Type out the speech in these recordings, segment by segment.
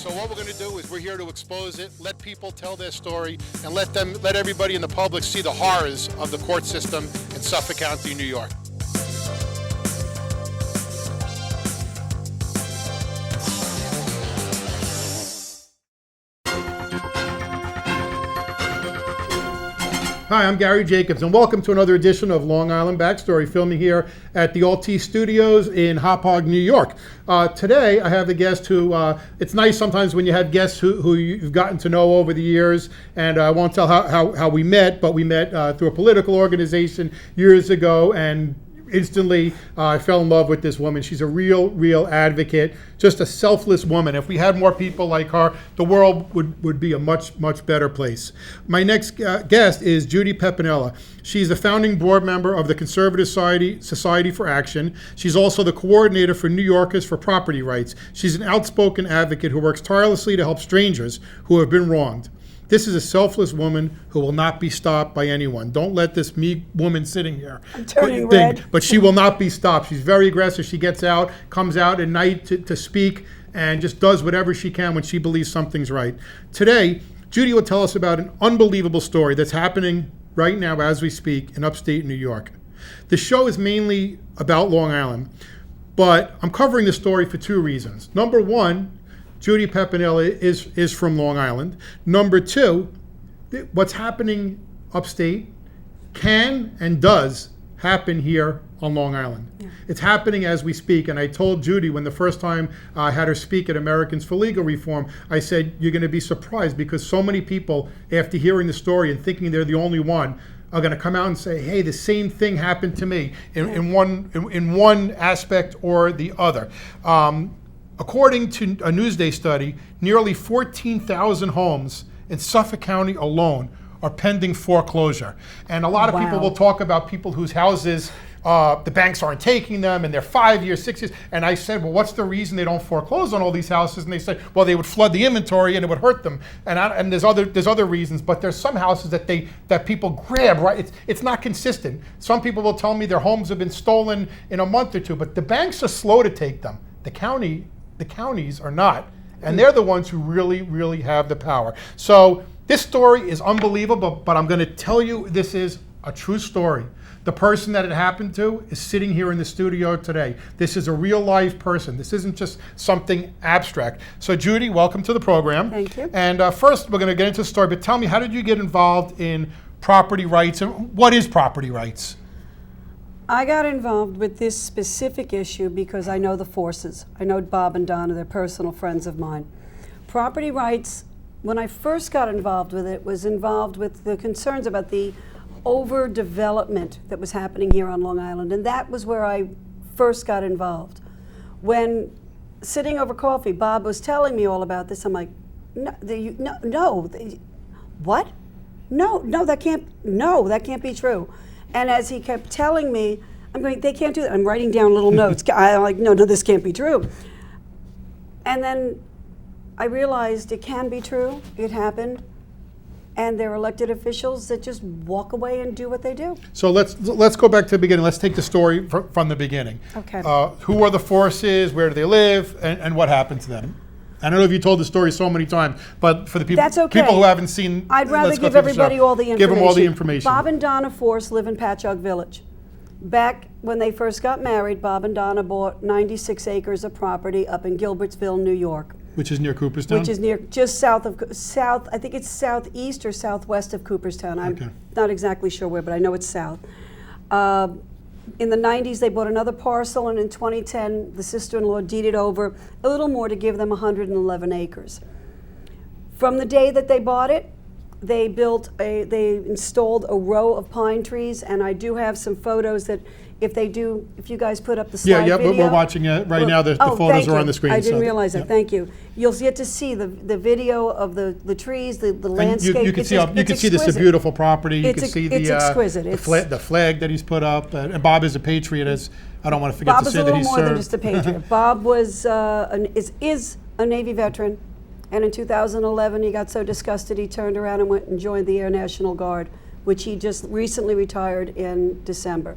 So what we're going to do is we're here to expose it, let people tell their story, and let everybody in the public see the horrors of the court system in Suffolk County, New York. Hi, I'm Gary Jacobs, and welcome to another edition of Long Island Backstory, filming here at the Alt Studios in Hop Hog, New York. Today, I have a guest who, it's nice sometimes when you have guests who you've gotten to know over the years, and I won't tell how we met, but we met through a political organization years ago, and instantly, I fell in love with this woman. She's a real advocate, just a selfless woman. If we had more people like her, the world would be a much better place. My next guest is Judy Pepenella. She's the founding board member of the Conservative Society for Action. She's also the coordinator for New Yorkers for Property Rights. She's an outspoken advocate who works tirelessly to help strangers who have been wronged. This is a selfless woman who will not be stopped by anyone. Don't let this meek woman sitting here I'm turning red. But she will not be stopped. She's very aggressive. She gets out, comes out at night to speak, and just does whatever she can when she believes something's right. Today, Judy will tell us about an unbelievable story that's happening right now as we speak in upstate New York. The show is mainly about Long Island, but I'm covering the story for two reasons. Number one, Judy Pepenella is from Long Island. Number two, what's happening upstate can and does happen here on Long Island. Yeah. It's happening as we speak, and I told Judy when the first time I had her speak at Americans for Legal Reform, I said, you're going to be surprised because so many people, after hearing the story and thinking they're the only one, are going to come out and say, hey, the same thing happened to me in one aspect or the other. According to a Newsday study, nearly 14,000 homes in Suffolk County alone are pending foreclosure. And a lot of people will talk about people whose houses, the banks aren't taking them, and they're 5 years, 6 years. And I said, well, what's the reason they don't foreclose on all these houses? And they said, well, they would flood the inventory and it would hurt them. And there's other reasons, but there's some houses that people grab, right? It's not consistent. Some people will tell me their homes have been stolen in a month or two, but the banks are slow to take them. The counties are not, and they're the ones who really have the power. So this story is unbelievable, but I'm going to tell you this is a true story. The person that it happened to is sitting here in the studio today. This is a real life person. This isn't just something abstract. So Judy, welcome to the program. Thank you. And first we're going to get into the story, but tell me, how did you get involved in property rights, and what is property rights? I got involved with this specific issue because I know the Forces. I know Bob and Donna, they're personal friends of mine. Property rights, when I first got involved with it, was involved with the concerns about the overdevelopment that was happening here on Long Island, and that was where I first got involved. When sitting over coffee, Bob was telling me all about this. I'm like, what? No, that can't be true. And as he kept telling me, I'm going, they can't do that. I'm writing down little notes. I'm like, no, this can't be true. And then I realized it can be true. It happened. And they're elected officials that just walk away and do what they do. So let's go back to the beginning. Let's take the story from the beginning. Okay. Who are the Forces? Where do they live? And what happened to them? I don't know if you told the story so many times, but for the people, That's okay. people who haven't seen, I'd rather give everybody all the information. Give them all the information. Bob and Donna Force live in Patchogue Village. Back when they first got married, Bob and Donna bought 96 acres of property up in Gilbertsville, New York. Which is near Cooperstown? Which is near, just south, I think it's southeast or southwest of Cooperstown. I'm not exactly sure where, but I know it's south. In the 90s, they bought another parcel, and in 2010, the sister-in-law deeded over a little more to give them 111 acres. From the day that they bought it, they installed a row of pine trees, and I do have some photos that if you guys put up the slide video. We're watching it right now. The photos are on the screen. I didn't realize that. Thank you. You'll get to see the video of the trees, the landscape. You can see this is a beautiful property. You can see it's exquisite. The flag that he's put up. And Bob is a patriot, as I don't want to forget to say that he's served. Bob is a little more than just a patriot. Bob was is a Navy veteran, and in 2011 he got so disgusted he turned around and went and joined the Air National Guard, which he just recently retired in December.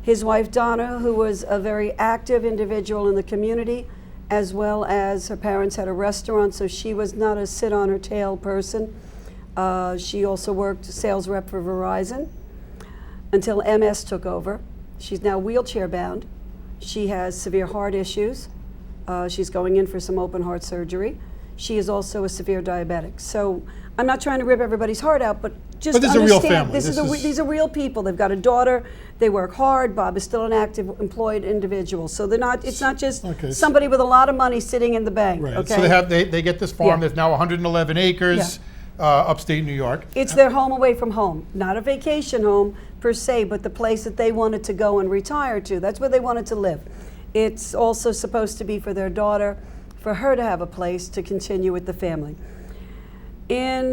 His wife Donna, who was a very active individual in the community, as well as her parents had a restaurant, so she was not a sit-on-her-tail person. She also worked sales rep for Verizon until MS took over. She's now wheelchair-bound. She has severe heart issues. She's going in for some open heart surgery. She is also a severe diabetic. So I'm not trying to rip everybody's heart out, but just this is understand a real family. These are real people. They've got a daughter. They work hard. Bob is still an active, employed individual. So they're not. It's not just somebody with a lot of money sitting in the bank. Right. Okay? So they get this farm. There's now 111 acres, upstate New York. It's their home away from home, not a vacation home per se, but the place that they wanted to go and retire to. That's where they wanted to live. It's also supposed to be for their daughter, for her to have a place to continue with the family. July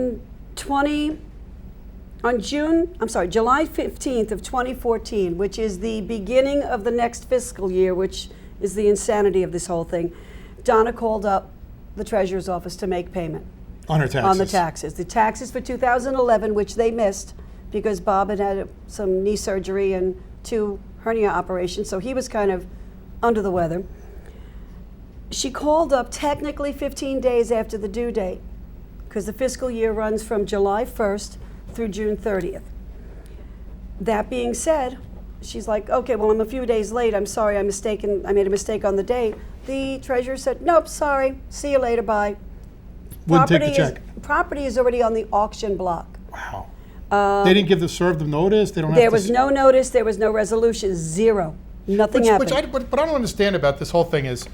15th of 2014, which is the beginning of the next fiscal year, which is the insanity of this whole thing, Donna called up the treasurer's office to make payment. On her taxes. On the taxes. The taxes for 2011, which they missed because Bob had some knee surgery and 2 hernia operations, so he was kind of under the weather. She called up technically 15 days after the due date because the fiscal year runs from July 1st through June 30th. That being said, she's like, okay, well, I'm a few days late. I'm sorry, I made a mistake on the date. The treasurer said, nope, sorry, see you later, bye. Wouldn't take the check. Property is already on the auction block. Wow. They didn't serve the notice? They don't have There was no notice, there was no resolution, zero. Nothing happened. But I don't understand about this whole thing is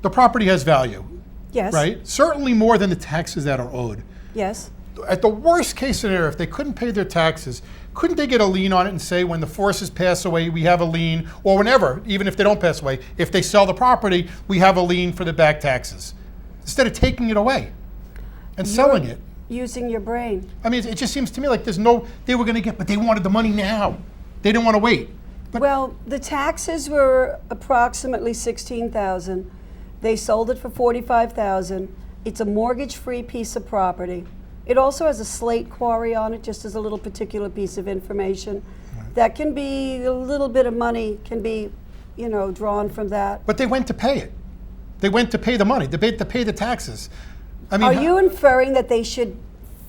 the property has value. Yes. Right? Certainly more than the taxes that are owed. Yes. At the worst case scenario, if they couldn't pay their taxes, couldn't they get a lien on it and say when the Forces pass away, we have a lien, or whenever, even if they don't pass away, if they sell the property, we have a lien for the back taxes, instead of taking it away and selling it. Using your brain. I mean, it just seems to me like they were going to get, but they wanted the money now. They didn't want to wait. Well, the taxes were approximately $16,000. They sold it for $45,000. It's a mortgage-free piece of property. It also has a slate quarry on it, just as a little particular piece of information. Right. That can be a little bit of money can be, drawn from that. But they went to pay it. They went to pay the money. They went to pay the taxes. I mean, are you inferring that they should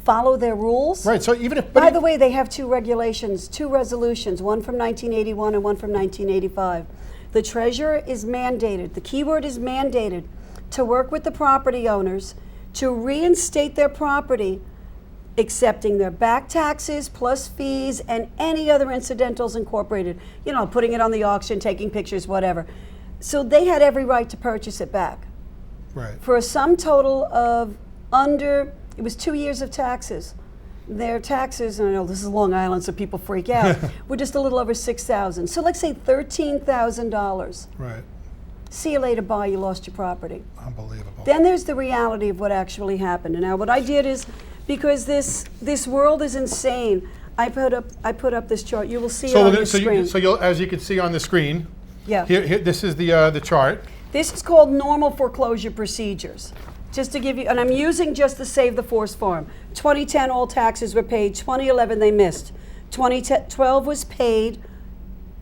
follow their rules? Right. So even if, by the way, they have 2 regulations, 2 resolutions, one from 1981 and one from 1985. The treasurer is mandated. The key word is mandated to work with the property owners to reinstate their property, accepting their back taxes plus fees and any other incidentals incorporated, putting it on the auction, taking pictures, whatever. So they had every right to purchase it back. Right. For a sum total of it was 2 years of taxes. Their taxes, and I know this is Long Island, so people freak out, were just a little over $6,000. So let's say $13,000. Right. See you later, bye, you lost your property. Unbelievable. Then there's the reality of what actually happened. And now what I did is, because this world is insane, I put up this chart. You will see it on the screen. As you can see on the screen, yeah. Here this is the chart. This is called normal foreclosure procedures. Just to give you, and I'm using just the Save the Force form. 2010, all taxes were paid. 2011, they missed. 2012 was paid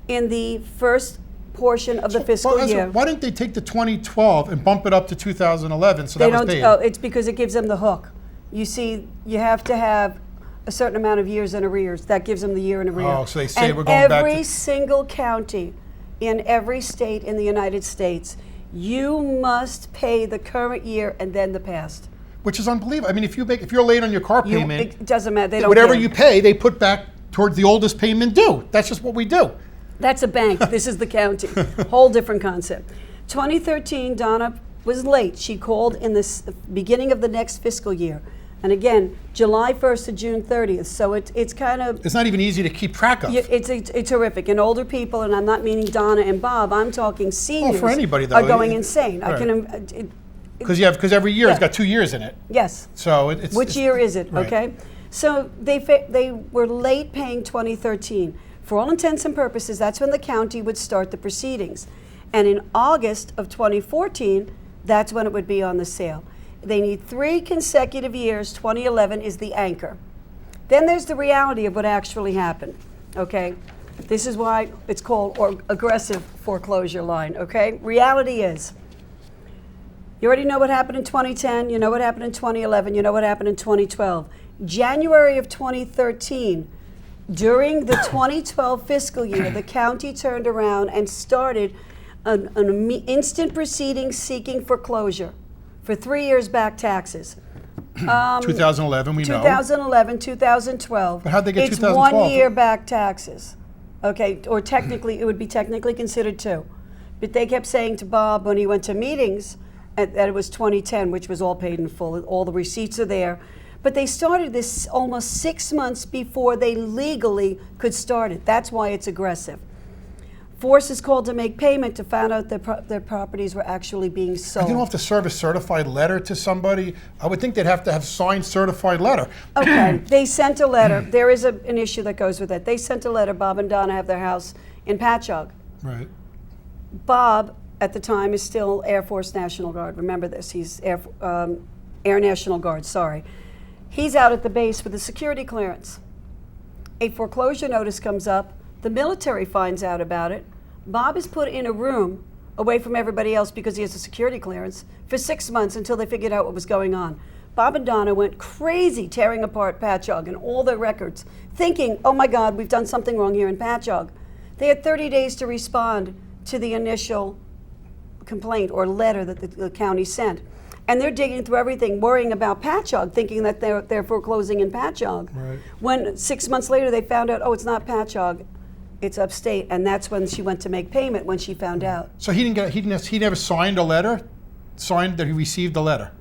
in the first portion of the fiscal year. Why didn't they take the 2012 and bump it up to 2011 so that was paid? Oh, it's because it gives them the hook. You see, you have to have a certain amount of years in arrears. That gives them the year in arrears. Oh, so they say we're going back to... every single county in every state in the United States, you must pay the current year and then the past. Which is unbelievable. I mean, if you're late on your car payment, it doesn't matter. They don't whatever care. you pay, they put back towards the oldest payment due. That's just what we do. That's a bank. This is the county. Whole different concept. 2013, Donna was late. She called in the beginning of the next fiscal year. And again, July 1st to June 30th. So it's kind of... It's not even easy to keep track of. It's horrific. And older people, and I'm not meaning Donna and Bob, I'm talking seniors, for anybody, though, are going insane. Right. Because every year has got 2 years in it. Yes. So Which year is it, right. okay? So they were late paying 2013. For all intents and purposes, that's when the county would start the proceedings. And in August of 2014, that's when it would be on the sale. They need 3 consecutive years. 2011 is the anchor. Then there's the reality of what actually happened, okay? This is why it's called aggressive foreclosure line, okay? Reality is, You already know what happened in 2010, you know what happened in 2011, you know what happened in 2012. January of 2013, during the 2012 fiscal year, the county turned around and started an instant proceeding seeking foreclosure for 3 years back taxes. 2011, we know. 2011, 2012. But how'd they get It's 2012? 1 year back taxes. Okay, or technically, it would be technically considered 2. But they kept saying to Bob when he went to meetings that it was 2010, which was all paid in full. All the receipts are there. But they started this almost 6 months before they legally could start it. That's why it's aggressive. Force is called to make payment to find out their properties were actually being sold. You don't have to serve a certified letter to somebody. I would think they'd have to have signed certified letter. Okay, they sent a letter. There is an issue that goes with it. They sent a letter. Bob and Donna have their house in Patchogue. Right. Bob, at the time, is still Air Force National Guard. Remember this. He's Air National Guard, sorry. He's out at the base with a security clearance. A foreclosure notice comes up. The military finds out about it. Bob is put in a room away from everybody else because he has a security clearance for 6 months until they figured out what was going on. Bob and Donna went crazy tearing apart Patchogue and all their records, thinking, oh my God, we've done something wrong here in Patchogue. They had 30 days to respond to the initial complaint or letter that the county sent. And they're digging through everything, worrying about Patchogue, thinking that they're foreclosing in Patchogue. Right. When 6 months later they found out, oh, it's not Patchogue, it's upstate, and that's when she went to make payment when she found out. So he never signed a letter, signed that he received a letter.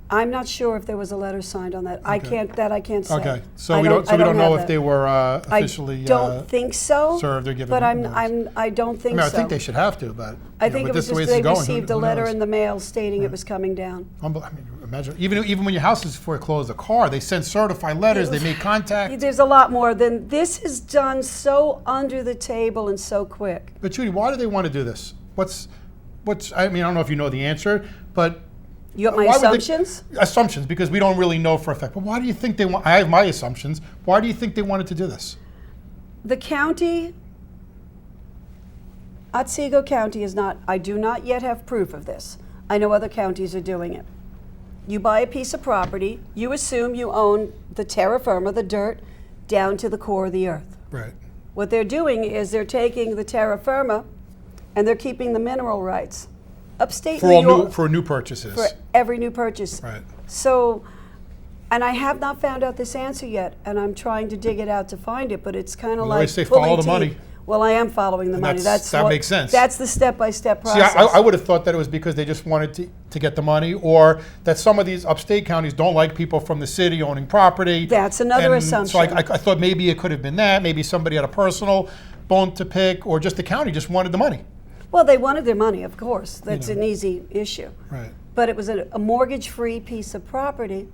I'm not sure if there was a letter signed on that. I can't say. Okay, so we don't know if they were officially I don't think so. served or given. But I don't think so. I think they should have to, but I think it was just they received a letter in in the mail stating it was coming down. I mean, imagine even when your house is foreclosed, a car, they send certified letters, they make contact. There's a lot more than this is done so under the table and so quick. But Judy, why do they want to do this? I mean, I don't know if you know the answer, but you got my assumptions? Assumptions, because we don't really know for a fact. But why do you think they want? I have my assumptions. Why do you think they wanted to do this? The county, Otsego County is not. I do not yet have proof of this. I know other counties are doing it. You buy a piece of property, you assume you own the terra firma, the dirt, down to the core of the earth. Right. What they're doing is they're taking the terra firma and they're keeping the mineral rights. Upstate New York, for new purchases. for every new purchase. Right. So, and I have not found out this answer yet, and I'm trying to dig it out to find it, but it's kind of like always say pulling follow the teeth. money. Well, I am following the money. That makes sense. That's the step-by-step See, process. I would have thought that it was because they just wanted to get the money, or that some of these upstate counties don't like people from the city owning property. That's another assumption. So I thought maybe it could have been that. Maybe somebody had a personal bone to pick, or just the county just wanted the money. Well, they wanted their money, of course. That's an easy issue. Right. But it was a mortgage-free piece of property.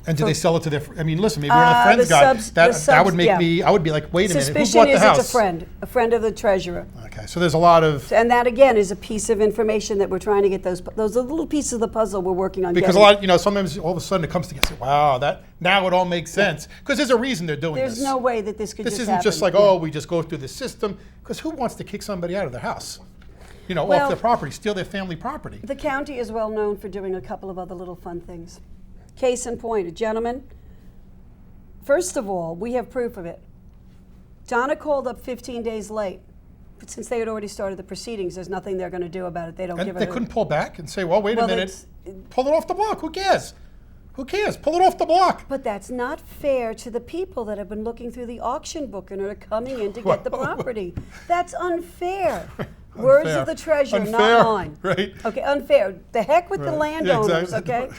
And did they sell it to their? I mean, listen, maybe one of the friends got that would make me. I would be like, wait a minute, who bought the house? Suspicion is it's a friend of the treasurer. Okay, so there's a lot of. And that again is a piece of information that we're trying to get. Those are little pieces of the puzzle we're working on. Because getting. Sometimes all of a sudden it comes together. Wow, that now it all makes sense. Because there's a reason they're doing this. There's no way that this could. This just isn't happen. just like we just go through the system. Because who wants to kick somebody out of their house? Off their property, steal their family property. The county is well known for doing a couple of other little fun things. Case in point, a gentleman. First of all, we have proof of it. Donna called up 15 days late. But since they had already started the proceedings, there's nothing they're going to do about it. They don't give it. They couldn't pull back and say, well, wait a minute, pull it off the block. Who cares? Who cares? Pull it off the block. But that's not fair to the people that have been looking through the auction book and are coming in to get the property. That's unfair. Words of the treasurer, not mine. Right. Okay, unfair. The heck with the landowners, exactly.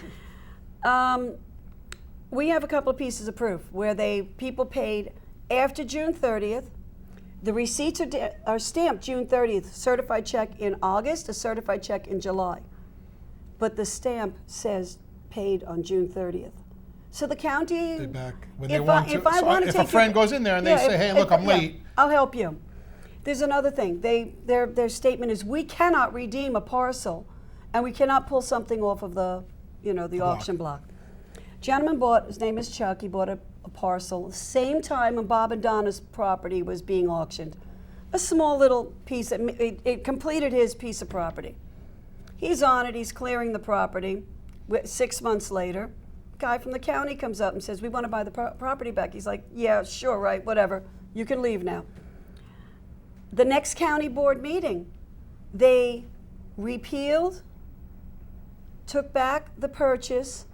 Okay? We have a couple of pieces of proof where people paid after June 30th. The receipts are stamped June 30th, certified check in August, a certified check in July. But the stamp says paid on June 30th. So the county, if a friend goes in there and they say, hey, look, I'm late. I'll help you. There's another thing. Their statement is, we cannot redeem a parcel and we cannot pull something off of the auction block. Gentleman his name is Chuck, he bought a parcel, same time when Bob and Donna's property was being auctioned. A small little piece, it completed his piece of property. He's on it. He's clearing the property. 6 months later, guy from the county comes up and says, we want to buy the property back. He's like, yeah, sure, right, whatever. You can leave now. The next county board meeting, they repealed, took back the purchase,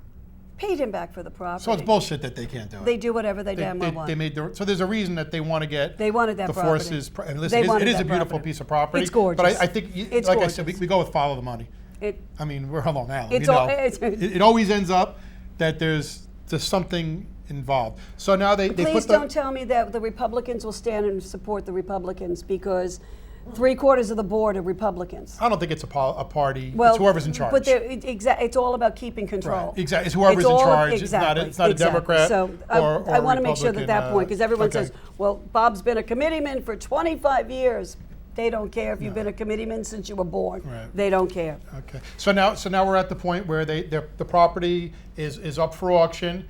paid him back for the property. So it's bullshit that they can't do it. They do whatever they damn well want. They made so there's a reason that they want to get They wanted that the property. Forces. And listen, it is a beautiful piece of property. It's gorgeous. But I think, It's like gorgeous. I said, we go with follow the money. I mean, we're on Long Island. It's You know, all- it's- it always ends up that there's something involved. So now they Please put don't tell me that the Republicans will stand and support the Republicans, because 3/4 of the board are Republicans. I don't think it's a party. Well, it's whoever's in charge. But it's all about keeping control. Right. Exactly. It's whoever's in charge. Exactly. It's not a Democrat. So or I want to a make sure that Republican, point, because everyone okay. says, well, Bob's been a committeeman for 25 years. They don't care if you've been a committeeman since you were born. Right. They don't care. Okay. So now we're at the point where the property is up for auction.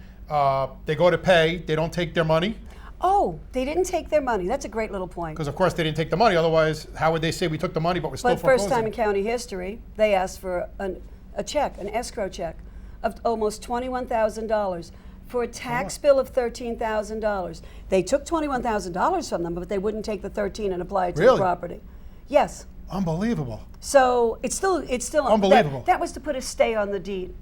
They go to pay. They don't take their money. Oh, they didn't take their money. That's a great little point. Because of course they didn't take the money. Otherwise, how would they say we took the money but we're still But foreclosing? first time in county history, they asked for a check, an escrow check of almost $21,000 for a tax bill of $13,000. They took $21,000 from them, but they wouldn't take the $13,000 and apply it to Really? the property. Yes. Unbelievable. So it's still Unbelievable. That was to put a stay on the deed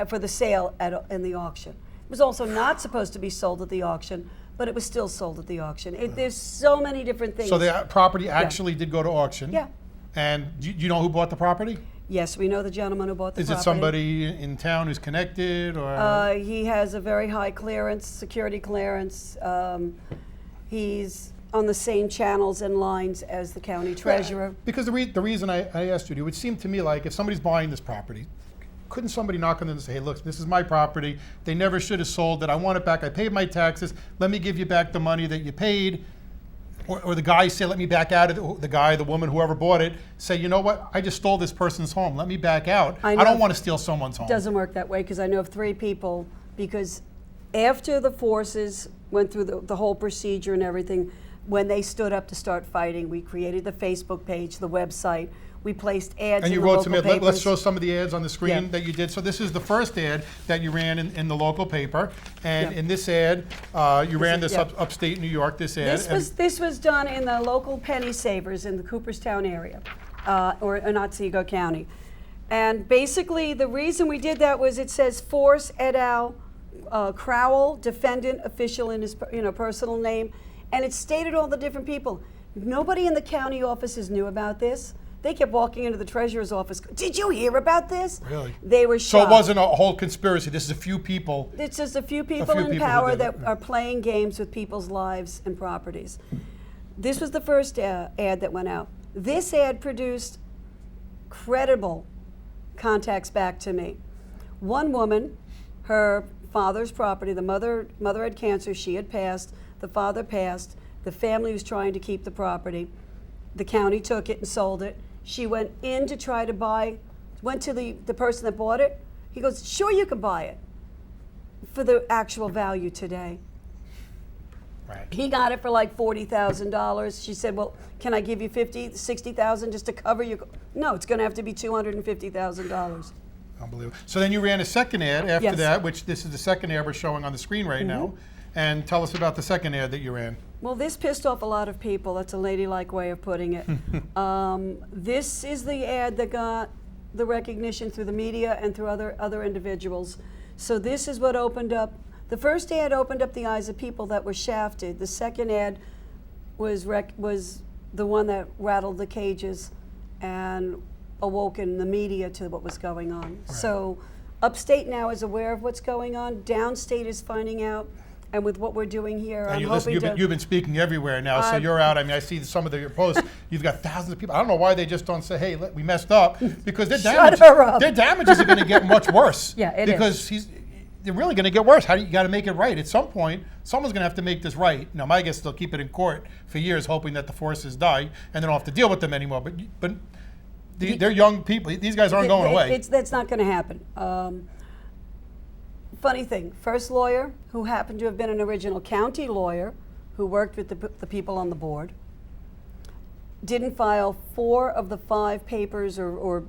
for the sale in the auction. It was also not supposed to be sold at the auction, but it was still sold at the auction. There's so many different things. So the property actually did go to auction. Yeah. And do you know who bought the property? Yes, we know the gentleman who bought the property. Is it somebody in town who's connected, or? He has a very high clearance, security clearance. He's on the same channels and lines as the county treasurer. Because the reason I asked you, it would seem to me like if somebody's buying this property, couldn't somebody knock on them and say, hey, look, this is my property. They never should have sold it. I want it back. I paid my taxes. Let me give you back the money that you paid. Or the guy say, let me back out of it. The guy, the woman, whoever bought it, say, you know what? I just stole this person's home. Let me back out. I don't want to steal someone's home. It doesn't work that way, because I know of 3 people, because after the forces went through the whole procedure and everything, when they stood up to start fighting, we created the Facebook page, the website. We placed ads and you in the wrote local to me, papers. let's show some of the ads on the screen Yeah. that you did. So this is the first ad that you ran in the local paper. And Yeah. in this ad, you ran this yeah. upstate New York, this ad. This was done in the local penny savers in the Cooperstown area, or in Otsego County. And basically, the reason we did that was it says Force et al. Crowell, defendant, official in his personal name, and it stated all the different people. Nobody in the county offices knew about this. They kept walking into the treasurer's office. Did you hear about this? Really? They were So shocked. it wasn't a whole conspiracy. This is a few people. It's just a few people in who power did it. that are playing games with people's lives and properties. This was the first ad that went out. This ad produced credible contacts back to me. One woman, her father's property, the mother had cancer, she had passed, the father passed, the family was trying to keep the property. The county took it and sold it. She went in to try to buy, went to the person that bought it. He goes, sure, you can buy it for the actual value today. Right. He got it for like $40,000. She said, well, can I give you $50,000, $60,000 just to cover you? No, it's going to have to be $250,000. Unbelievable. So then you ran a second ad after Yes. that, which this is the second ad we're showing on the screen right now. And tell us about the second ad that you ran. Well, this pissed off a lot of people. That's a ladylike way of putting it. This is the ad that got the recognition through the media and through other individuals. So this is what opened up. The first ad opened up the eyes of people that were shafted. The second ad was the one that rattled the cages and awoken the media to what was going on. Right. So upstate now is aware of what's going on. Downstate is finding out. And with what we're doing here, And I'm listen, hoping you've been speaking everywhere now, so you're out. I mean, I see some of your posts. You've got thousands of people. I don't know why they just don't say, hey, we messed up, because their damages are going to get much worse. Yeah, it because they're really going to get worse. You got to make it right. At some point, someone's going to have to make this right. Now, my guess is they'll keep it in court for years, hoping that the forces die, and they don't have to deal with them anymore. But they're young people. These guys aren't going away. That's not going to happen. Funny thing, first lawyer, who happened to have been an original county lawyer, who worked with the people on the board, didn't file 4 of the 5 papers or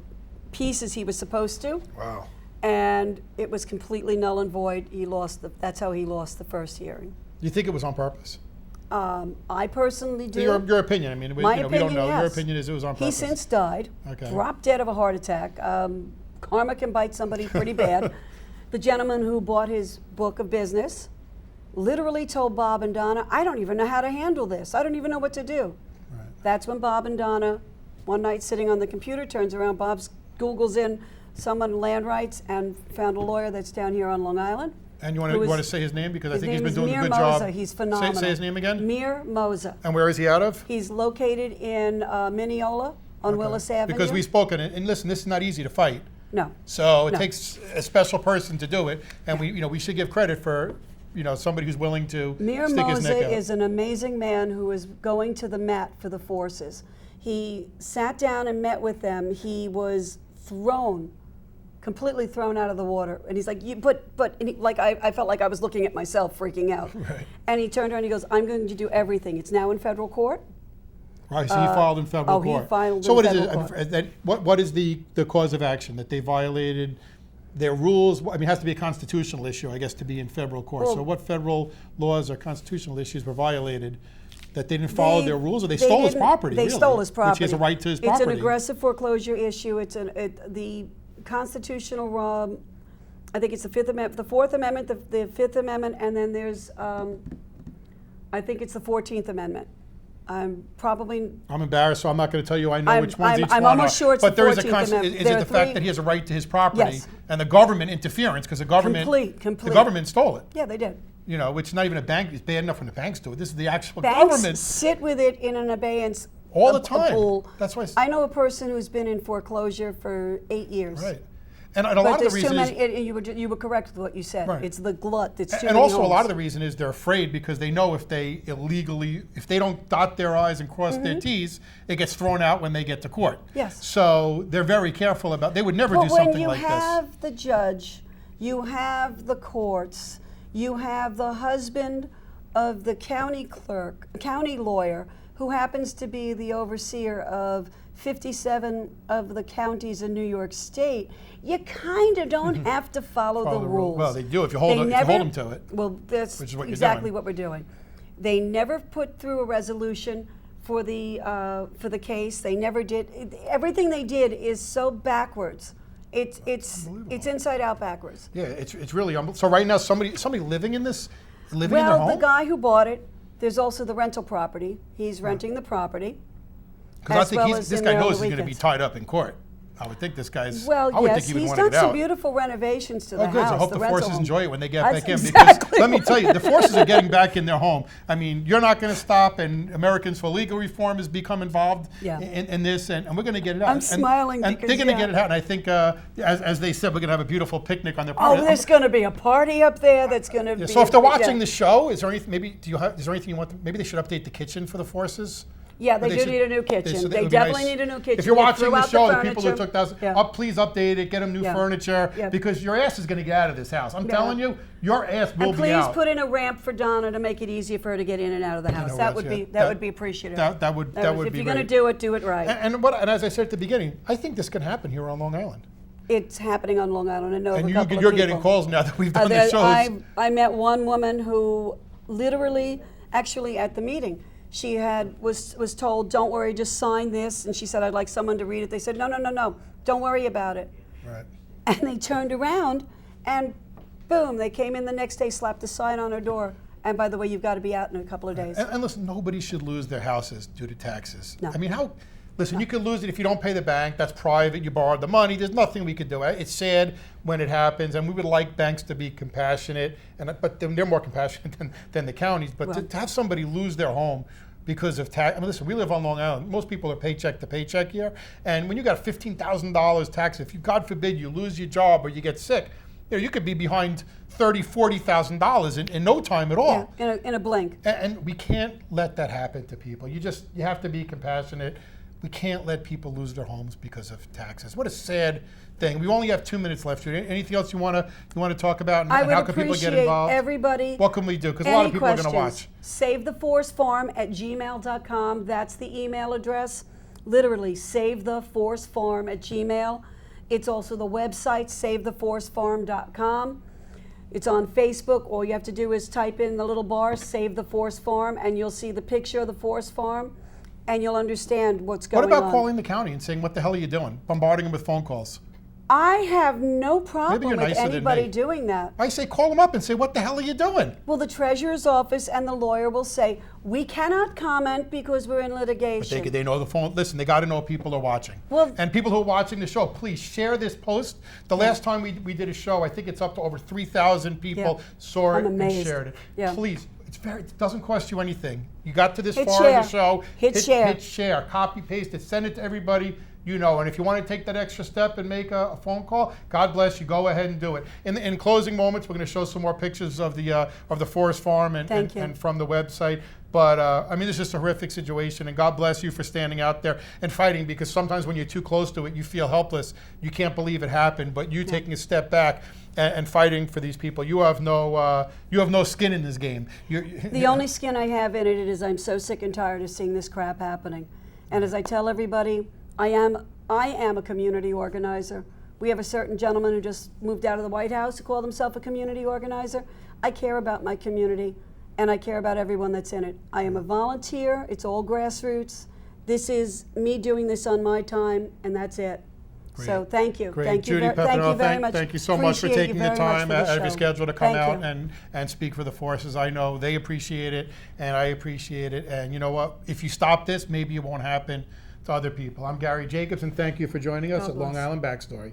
pieces he was supposed to. Wow. And it was completely null and void. That's how he lost the first hearing. You think it was on purpose? I personally do. Your opinion. I mean, we don't know. Yes. Your opinion is it was on purpose. He since died, dropped dead of a heart attack. Karma can bite somebody pretty bad. The gentleman who bought his book of business literally told Bob and Donna, I don't even know how to handle this. I don't even know what to do. Right. That's when Bob and Donna, one night sitting on the computer, turns around, Bob's Googles in someone land rights and found a lawyer that's down here on Long Island. And you want to say his name? Because I think he's been doing Mir a good Moza. job. He's phenomenal. Say his name again? Mir Moza. And where is he out of? He's located in Mineola on Willis Avenue. Because we've spoken, and listen, this is not easy to fight. No. So it takes a special person to do it, and we should give credit for somebody who's willing to Mir stick his neck out. Moza is an amazing man who is going to the mat for the forces. He sat down and met with them. He was completely thrown out of the water. And he's like, I felt like I was looking at myself freaking out. Right. And he turned around and he goes, I'm going to do everything. It's now in federal court. Right, so he filed in federal court. He filed so in federal court. What is the cause of action? That they violated their rules? I mean, it has to be a constitutional issue, I guess, to be in federal court. Well, so what federal laws or constitutional issues were violated? That they didn't follow their rules, or they stole his property? They stole his property. Which he has a right to his property. It's an aggressive foreclosure issue. It's the constitutional. I think it's the Fifth Amendment, the Fourth Amendment, the Fifth Amendment, and then there's I think it's the 14th Amendment. I'm embarrassed, so I'm not going to tell you I know which ones each one I'm almost sure it's but the there is 14th Amendment. Is it the fact that he has a right to his property Yes. and the government interference, because the government Complete. the government stole it. Yeah, they did. Which is not even a bank. It's bad enough when the banks do it. This is the actual Banks government. sit with it in an abeyance all the time. Pool. That's why I know a person who's been in foreclosure for 8 years. Right. And a lot of the reason is you were correct with what you said. Right. It's the glut that's too and many also homes. a lot of the reason is they're afraid because they know if they don't dot their I's and cross their T's, it gets thrown out when they get to court. Yes. So they're very careful about. They would never do something like this. When you have the judge, you have the courts, you have the husband of the county lawyer, who happens to be the overseer of 57 of the counties in New York State, you kind of don't have to follow the rules. Well, they do if you hold them to it. Well, that's which is what exactly you're doing. what we're doing. They never put through a resolution for the case. They never did. Everything they did is so backwards. It's inside out backwards. Yeah, it's really so right now somebody living in this in their home. Well, the guy who bought it. There's also the rental property. He's renting the property. Because I think this guy knows he's going to be tied up in court. I would think this guy's. Well, I would yes, think he would he's want to done get some out. beautiful renovations to the good. house. So I hope the Forces home. enjoy it when they get That's back in. exactly Because let me tell you, the Forces are getting back in their home. I mean, you're not going to stop, and Americans for Legal Reform has become involved in this, and we're going to get it out. I'm smiling and because they're going to get it out. And I think, as they said, we're going to have a beautiful picnic on their property. Oh, there's going to be a party up there that's going to be. So if they're watching the show, is there anything? Is there anything you want? Maybe they should update the kitchen for the Forces. Yeah, they do need a new kitchen. They definitely need a new kitchen. If you're watching the show, the furniture. people who took that, please update it, get them new furniture, because your ass is going to get out of this house. I'm telling you, your ass will be out. And please put in a ramp for Donna to make it easier for her to get in and out of the house. That would be appreciative. That would be If you're going to do it right. And as I said at the beginning, I think this can happen here on Long Island. It's happening on Long Island. I know and a couple of you're people. getting calls now that we've done the shows. I met one woman who literally, actually at the meeting, she was told, don't worry, just sign this. And she said, I'd like someone to read it. They said, no, don't worry about it. Right. And they turned around and boom, they came in the next day, slapped a sign on her door. And by the way, you've got to be out in a couple of days. And listen, nobody should lose their houses due to taxes. No. I mean, listen, you could lose it if you don't pay the bank. That's private. You borrowed the money. There's nothing we could do. It's sad when it happens, and we would like banks to be compassionate, but they're more compassionate than the counties. But to have somebody lose their home because of tax, I mean, listen, we live on Long Island. Most people are paycheck to paycheck here, and when you got $15,000 tax, if you, God forbid, you lose your job or you get sick, you could be behind $30,000, $40,000 in no time at all. Yeah, in a blink. And we can't let that happen to people. You have to be compassionate. We can't let people lose their homes because of taxes. What a sad thing. We only have 2 minutes left. Judy. Anything else you want to talk about? And how can people get involved? Everybody. What can we do? Because a lot of people are going to watch. SaveTheForceFarm@gmail.com. That's the email address. Literally, SaveTheForceFarm@gmail. It's also the website, savetheforcefarm.com. It's on Facebook. All you have to do is type in the little bar, Save the Force Farm, and you'll see the picture of the Force Farm, and you'll understand what's going on. What about calling the county and saying, what the hell are you doing? Bombarding them with phone calls. I have no problem with nicer than anybody me. doing that. I say call them up and say, what the hell are you doing? Well, the treasurer's office and the lawyer will say, we cannot comment because we're in litigation. They know the phone. Listen, they got to know people are watching. Well, and people who are watching the show, please share this post. The last time we did a show, I think it's up to over 3,000 people saw it and shared it. Yeah. Please, it doesn't cost you anything. You got to this far share. in the show. Hit share. Hit share. Copy, paste it. Send it to everybody you know. And if you want to take that extra step and make a phone call, God bless you. Go ahead and do it. In closing moments, we're going to show some more pictures of the Forest Farm and from the website. But I mean, this is just a horrific situation, and God bless you for standing out there and fighting. Because sometimes when you're too close to it, you feel helpless. You can't believe it happened. But you taking a step back and fighting for these people, you have no skin in this game. The only skin I have in it is I'm so sick and tired of seeing this crap happening. And as I tell everybody, I am a community organizer. We have a certain gentleman who just moved out of the White House who called himself a community organizer. I care about my community, and I care about everyone that's in it. I am a volunteer. It's all grassroots. This is me doing this on my time, and that's it. Great. So thank you. Great. Thank you, Judy Pepenella, thank you very much. Thank you so much for taking the time out of your schedule to come out and speak for the forces. I know they appreciate it, and I appreciate it. And you know what? If you stop this, maybe it won't happen to other people. I'm Gary Jacobs, and thank you for joining us at Long Island Backstory.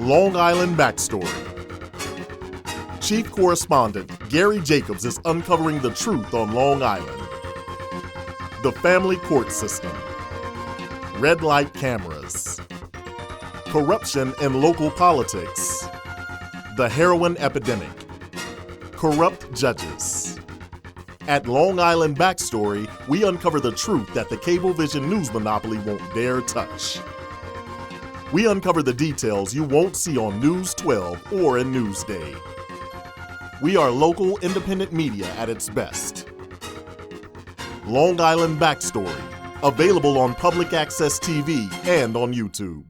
Long Island Backstory. Chief Correspondent Gary Jacobs is uncovering the truth on Long Island. The family court system. Red light cameras. Corruption in local politics. The heroin epidemic. Corrupt judges. At Long Island Backstory, we uncover the truth that the Cablevision news monopoly won't dare touch. We uncover the details you won't see on News 12 or in Newsday. We are local independent media at its best. Long Island Backstory, available on Public Access TV and on YouTube.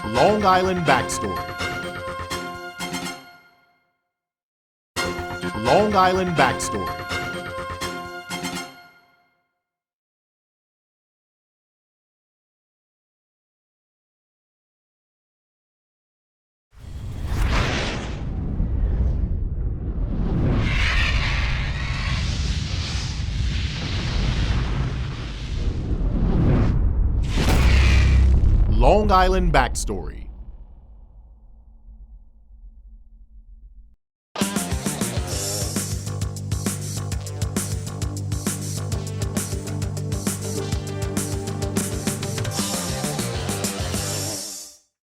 Long Island Backstory. Long Island Backstory. Long Island Backstory.